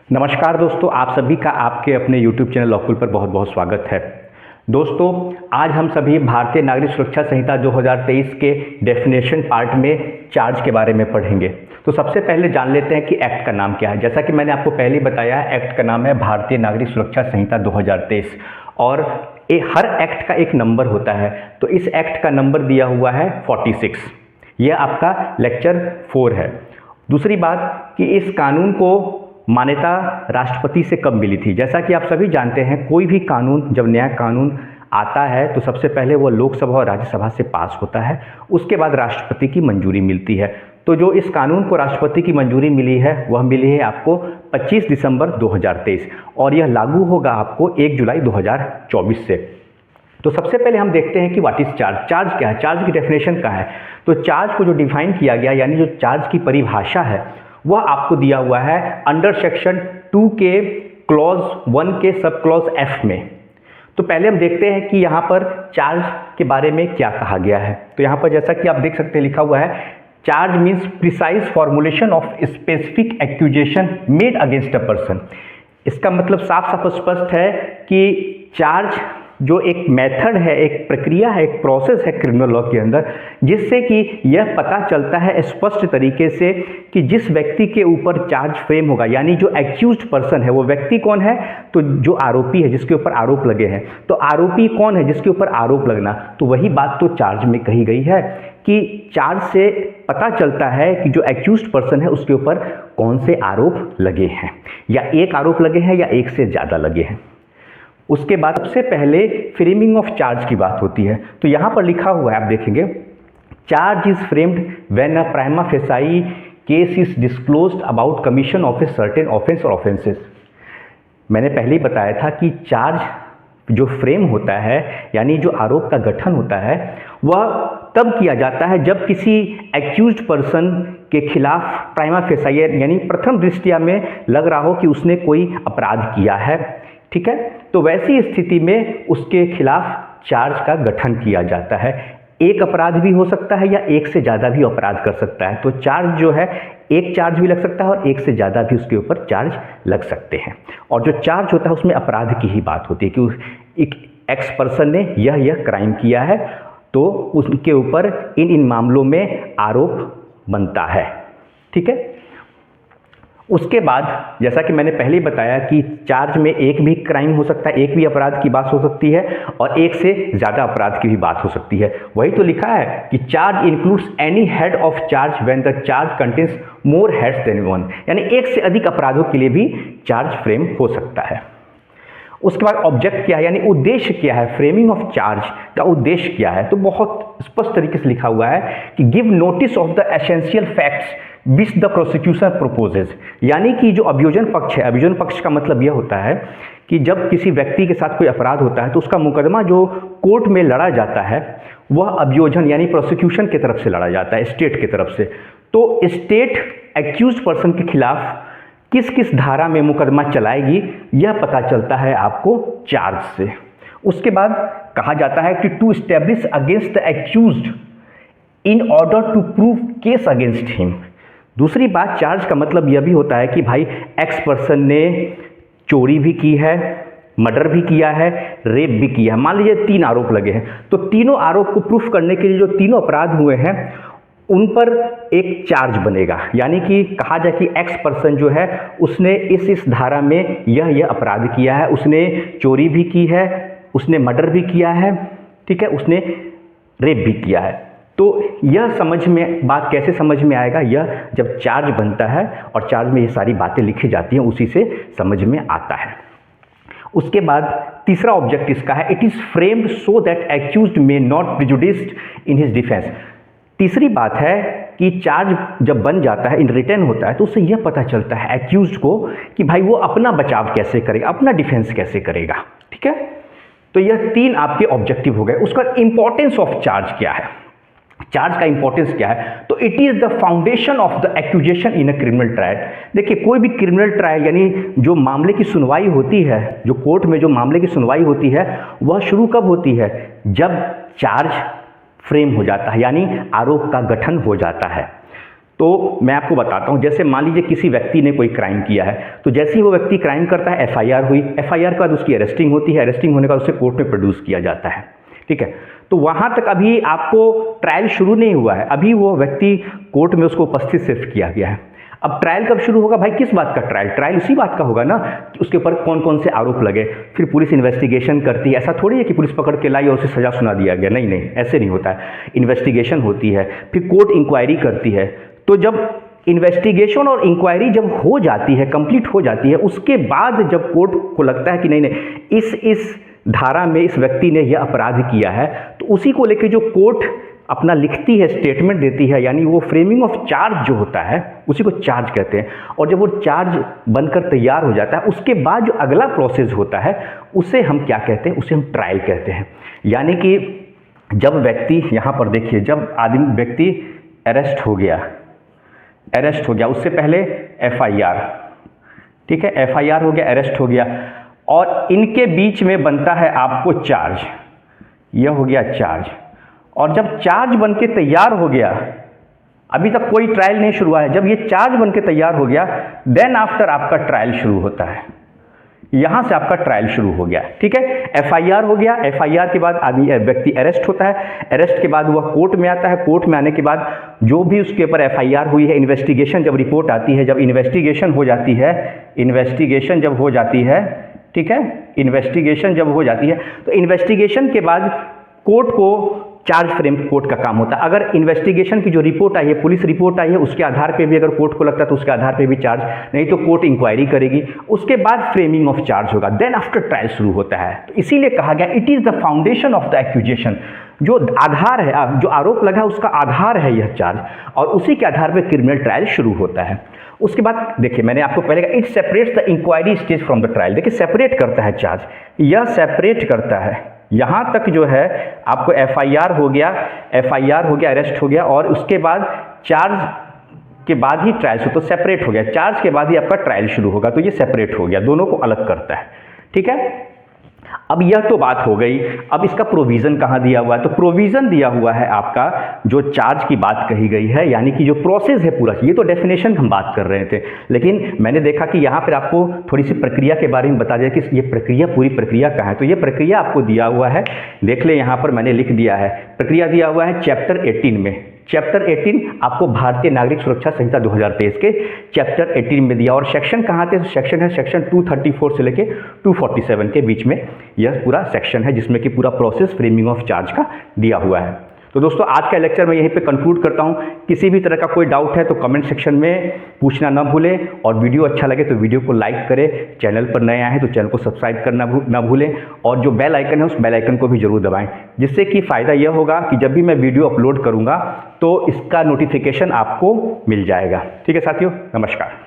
नमस्कार दोस्तों, आप सभी का आपके अपने YouTube चैनल लॉकुल पर बहुत बहुत स्वागत है। दोस्तों, आज हम सभी भारतीय नागरिक सुरक्षा संहिता 2023 के डेफिनेशन पार्ट में चार्ज के बारे में पढ़ेंगे। तो सबसे पहले जान लेते हैं कि एक्ट का नाम क्या है। जैसा कि मैंने आपको पहले ही बताया, एक्ट का नाम है भारतीय नागरिक सुरक्षा संहिता 2023 और हर एक्ट का एक नंबर होता है। तो इस एक्ट का नंबर दिया हुआ है 46। यह आपका लेक्चर 4 है। दूसरी बात कि इस कानून को मान्यता राष्ट्रपति से कब मिली थी। जैसा कि आप सभी जानते हैं, कोई भी कानून जब नया कानून आता है तो सबसे पहले वो लोकसभा और राज्यसभा से पास होता है, उसके बाद राष्ट्रपति की मंजूरी मिलती है। तो जो इस कानून को राष्ट्रपति की मंजूरी मिली है वह मिली है आपको 25 दिसंबर 2023 और यह लागू होगा आपको 1 जुलाई 2024 से। तो सबसे पहले हम देखते हैं कि व्हाट इज चार्ज। चार्ज क्या है, चार्ज की डेफिनेशन क्या है। तो चार्ज को जो डिफाइन किया गया, यानी जो चार्ज की परिभाषा है, वह आपको दिया हुआ है अंडर सेक्शन 2 के क्लॉज 1 के सब क्लॉज F में। तो पहले हम देखते हैं कि यहाँ पर चार्ज के बारे में क्या कहा गया है। तो यहाँ पर जैसा कि आप देख सकते हैं लिखा हुआ है, charge means precise formulation of specific accusation made against a person. इसका मतलब साफ साफ स्पष्ट है कि चार्ज जो एक मेथड है, एक प्रक्रिया है, एक प्रोसेस है क्रिमिनल लॉ के अंदर, जिससे कि यह पता चलता है स्पष्ट तरीके से कि जिस व्यक्ति के ऊपर चार्ज फ्रेम होगा, यानी जो एक्यूज्ड पर्सन है वो व्यक्ति कौन है। तो जो आरोपी है जिसके ऊपर आरोप लगे हैं, तो आरोपी कौन है जिसके ऊपर आरोप लगना। तो वही बात तो चार्ज में कही गई है कि चार्ज से पता चलता है कि जो एक्यूज्ड पर्सन है उसके ऊपर कौन से आरोप लगे हैं, या एक आरोप लगे हैं या एक से ज़्यादा लगे हैं। उसके बाद सबसे पहले फ्रेमिंग ऑफ चार्ज की बात होती है। तो यहाँ पर लिखा हुआ है, आप देखेंगे, charge is framed when a prima facie case is disclosed about commission of a certain offence और ऑफेंसेस। मैंने पहले ही बताया था कि चार्ज जो फ्रेम होता है, यानी जो आरोप का गठन होता है, वह तब किया जाता है जब किसी एक्यूज्ड पर्सन के खिलाफ प्राइमा फेसाई, यानी प्रथम दृष्टया में लग रहा हो कि उसने कोई अपराध किया है। ठीक है, तो वैसी स्थिति में उसके खिलाफ चार्ज का गठन किया जाता है। एक अपराध भी हो सकता है या एक से ज़्यादा भी अपराध कर सकता है। तो चार्ज जो है, एक चार्ज भी लग सकता है और एक से ज़्यादा भी उसके ऊपर चार्ज लग सकते हैं। और जो चार्ज होता है उसमें अपराध की ही बात होती है कि एक एक्स पर्सन ने यह क्राइम किया है, तो उसके ऊपर इन मामलों में आरोप बनता है। ठीक है, उसके बाद जैसा कि मैंने पहले ही बताया कि चार्ज में एक भी क्राइम हो सकता है, एक भी अपराध की बात हो सकती है और एक से ज़्यादा अपराध की भी बात हो सकती है। वही तो लिखा है कि charge includes any head of charge when the charge contains more heads than one, यानी एक से अधिक अपराधों के लिए भी चार्ज फ्रेम हो सकता है। उसके बाद ऑब्जेक्ट क्या है, यानी उद्देश्य क्या है। फ्रेमिंग ऑफ चार्ज का उद्देश्य क्या है, तो बहुत स्पष्ट तरीके से लिखा हुआ है कि give notice of the essential facts which the prosecution proposes, यानी कि जो अभियोजन पक्ष है, अभियोजन पक्ष का मतलब यह होता है कि जब किसी व्यक्ति के साथ कोई अपराध होता है तो उसका मुकदमा जो कोर्ट में लड़ा जाता है वह अभियोजन यानी प्रोसिक्यूशन की तरफ से लड़ा जाता है, स्टेट की तरफ से। तो स्टेट एक्यूज्ड पर्सन के खिलाफ किस किस धारा में मुकदमा चलाएगी यह पता चलता है आपको चार्ज से। उसके बाद कहा जाता है कि to establish against the accused in order to prove case against him. दूसरी बात, चार्ज का मतलब यह भी होता है कि भाई एक्स पर्सन ने चोरी भी की है, मर्डर भी किया है, रेप भी किया है। मान लीजिए 3 आरोप लगे हैं, तो तीनों आरोप को प्रूफ करने के लिए जो तीनों अपराध हुए हैं उन पर एक चार्ज बनेगा। यानी कि कहा जाए कि एक्स पर्सन जो है उसने इस धारा में यह अपराध किया है, उसने चोरी भी की है, उसने मर्डर भी किया है, ठीक है, उसने रेप भी किया है। तो यह समझ में, बात कैसे समझ में आएगा, यह जब चार्ज बनता है और चार्ज में ये सारी बातें लिखी जाती हैं, उसी से समझ में आता है। उसके बाद तीसरा ऑब्जेक्ट इसका है, it is framed so that accused may not prejudiced in his defence. तीसरी बात है कि चार्ज जब बन जाता है, इन रिटर्न होता है, तो उससे यह पता चलता है एक्यूज्ड को कि भाई वो अपना बचाव कैसे करेगा, अपना डिफेंस कैसे करेगा। ठीक है, तो यह 3 आपके ऑब्जेक्टिव हो गए। उसका इंपॉर्टेंस ऑफ चार्ज क्या है, चार्ज का इंपॉर्टेंस क्या है, तो it is the foundation of the accusation in a criminal trial. देखिए, कोई भी क्रिमिनल ट्रायल यानी जो मामले की सुनवाई होती है, जो कोर्ट में जो मामले की सुनवाई होती है, वह शुरू कब होती है, जब चार्ज फ्रेम हो जाता है, यानी आरोप का गठन हो जाता है। तो मैं आपको बताता हूँ, जैसे मान लीजिए किसी व्यक्ति ने कोई क्राइम किया है, तो जैसे ही वो व्यक्ति क्राइम करता है, एफआईआर हुई, एफआईआर के बाद उसकी अरेस्टिंग होती है, अरेस्टिंग होने के बाद उसे कोर्ट में प्रोड्यूस किया जाता है, ठीक है। तो वहाँ तक अभी आपको ट्रायल शुरू नहीं हुआ है, अभी वो व्यक्ति कोर्ट में उसको उपस्थित सिर्फ किया गया है। अब ट्रायल कब शुरू होगा भाई? किस बात का ट्रायल? ट्रायल उसी बात का होगा ना कि उसके ऊपर कौन कौन से आरोप लगे, फिर पुलिस इन्वेस्टिगेशन करती है। ऐसा थोड़ी है कि पुलिस पकड़ के लाई और उसे सजा सुना दिया गया, नहीं नहीं, ऐसे नहीं होता है। इन्वेस्टिगेशन होती है, फिर कोर्ट इंक्वायरी करती है। तो जब इन्वेस्टिगेशन और इंक्वायरी जब हो जाती है, कंप्लीट हो जाती है, उसके बाद जब कोर्ट को लगता है कि नहीं नहीं इस धारा में इस व्यक्ति ने यह अपराध किया है, तो उसी को लेकर जो कोर्ट अपना लिखती है, स्टेटमेंट देती है, यानी वो फ्रेमिंग ऑफ चार्ज जो होता है उसी को चार्ज कहते हैं। और जब वो चार्ज बनकर तैयार हो जाता है, उसके बाद जो अगला प्रोसेस होता है उसे हम क्या कहते हैं? उसे हम ट्रायल कहते हैं। यानी कि जब व्यक्ति, यहाँ पर देखिए, जब व्यक्ति अरेस्ट हो गया, उससे पहले एफआईआर, ठीक है, एफआईआर हो गया, अरेस्ट हो गया, और इनके बीच में बनता है आपको चार्ज, यह हो गया चार्ज। और जब चार्ज बन के तैयार हो गया, अभी तक कोई ट्रायल नहीं शुरू हुआ है, जब ये चार्ज बन के तैयार हो गया, देन आफ्टर आपका ट्रायल शुरू होता है। यहाँ से आपका ट्रायल शुरू हो गया, ठीक है। एफआईआर हो गया, एफआईआर के बाद आदमी व्यक्ति अरेस्ट होता है, अरेस्ट के बाद वह कोर्ट में आता है, कोर्ट में आने के बाद जो भी उसके ऊपर एफआईआर हुई है, इन्वेस्टिगेशन जब रिपोर्ट आती है, जब इन्वेस्टिगेशन हो जाती है, ठीक है, इन्वेस्टिगेशन जब हो जाती है, तो इन्वेस्टिगेशन के बाद कोर्ट को चार्ज फ्रेम कोर्ट का काम होता है। अगर इन्वेस्टिगेशन की जो रिपोर्ट आई है, पुलिस रिपोर्ट आई है, उसके आधार पे भी अगर कोर्ट को लगता है तो उसके आधार पे भी चार्ज, नहीं तो कोर्ट इंक्वायरी करेगी, उसके बाद फ्रेमिंग ऑफ चार्ज होगा, देन आफ्टर ट्रायल शुरू होता है। तो इसीलिए कहा गया it is the foundation of the accusation, जो आधार है, जो आरोप लगा उसका आधार है यह चार्ज, और उसी के आधार पर क्रिमिनल ट्रायल शुरू होता है। उसके बाद देखिए, मैंने आपको पहले कहा it separates the inquiry stage from the trial. देखिए सेपरेट करता है चार्ज, यह सेपरेट करता है। यहाँ तक जो है आपको एफआईआर हो गया, अरेस्ट हो गया, और उसके बाद चार्ज के बाद ही ट्रायल शुरू, तो सेपरेट हो गया, चार्ज के बाद ही आपका ट्रायल शुरू होगा, तो ये सेपरेट हो गया, दोनों को अलग करता है, ठीक है। अब यह तो बात हो गई, अब इसका प्रोविज़न कहाँ दिया हुआ है? तो प्रोविज़न दिया हुआ है आपका, जो चार्ज की बात कही गई है, यानी कि जो प्रोसेस है पूरा, ये तो डेफिनेशन हम बात कर रहे थे, लेकिन मैंने देखा कि यहाँ पर आपको थोड़ी सी प्रक्रिया के बारे में बता दिया कि ये प्रक्रिया, पूरी प्रक्रिया कहाँ है। तो ये प्रक्रिया आपको दिया हुआ है, देख ले, यहाँ पर मैंने लिख दिया है, प्रक्रिया दिया हुआ है चैप्टर 18 में। चैप्टर 18 आपको भारतीय नागरिक सुरक्षा संहिता 2023 के चैप्टर 18 में दिया, और सेक्शन कहाँ थे? सेक्शन है सेक्शन 234 से लेके 247 के बीच में यह पूरा सेक्शन है, जिसमें कि पूरा प्रोसेस फ्रेमिंग ऑफ चार्ज का दिया हुआ है। तो दोस्तों आज का लेक्चर मैं यहीं पे कंक्लूड करता हूँ। किसी भी तरह का कोई डाउट है तो कमेंट सेक्शन में पूछना ना भूलें, और वीडियो अच्छा लगे तो वीडियो को लाइक करें, चैनल पर नए आए हैं तो चैनल को सब्सक्राइब करना ना भूलें, और जो बेल आइकन है उस बेल आइकन को भी जरूर दबाएं, जिससे कि फ़ायदा यह होगा कि जब भी मैं वीडियो अपलोड करूँगा तो इसका नोटिफिकेशन आपको मिल जाएगा। ठीक है साथियों, नमस्कार।